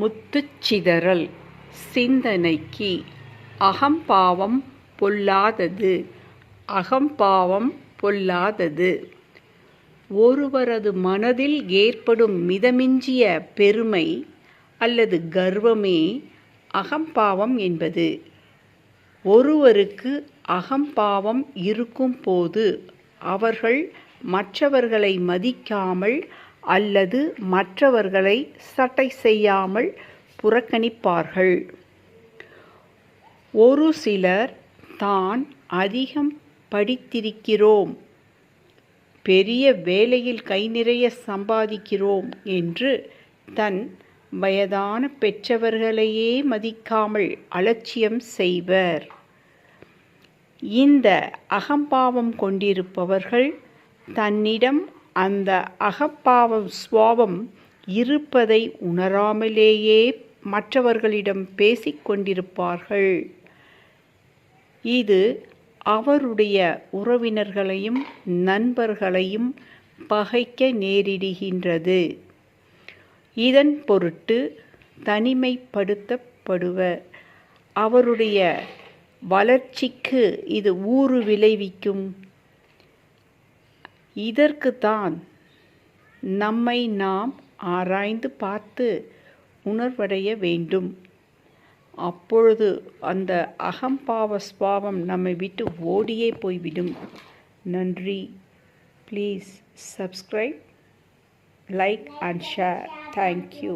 முத்துச்சிதறல் சிந்தனைக்கு அகம்பாவம் பொல்லாதது. அகம்பாவம் பொல்லாதது. ஒருவரது மனதில் ஏற்படும் மிதமிஞ்சிய பெருமை அல்லது கர்வமே அகம்பாவம் என்பது. ஒருவருக்கு அகம்பாவம் இருக்கும்போது அவர்கள் மற்றவர்களை மதிக்காமல் அல்லது மற்றவர்களை சட்டை செய்யாமல் புறக்கணிப்பார்கள். ஒரு சிலர் தான் அதிகம் படித்திருக்கிறோம், பெரிய வேலையில் கை நிறைய சம்பாதிக்கிறோம் என்று தன் வயதான பெற்றவர்களையே மதிக்காமல் அலட்சியம் செய்வர். இந்த அகம்பாவம் கொண்டிருப்பவர்கள் தன்னிடம் அந்த அகம்பாவ சுபாவம் இருப்பதை உணராமலேயே மற்றவர்களிடம் பேசிக் கொண்டிருப்பார்கள். இது அவருடைய உறவினர்களையும் நண்பர்களையும் பகைக்க நேரிடுகின்றது. இதன் பொருட்டு தனிமைப்படுத்தப்படுவர். அவருடைய வளர்ச்சிக்கு இது ஊறு விளைவிக்கும். இதற்குத்தான் நம்மை நாம் ஆராய்ந்து பார்த்து உணர்வடைய வேண்டும். அப்பொழுது அந்த அகம்பாவ சுபாவம் நம்மை விட்டு ஓடியே போய்விடும். நன்றி. Please subscribe, like and share. Thank you.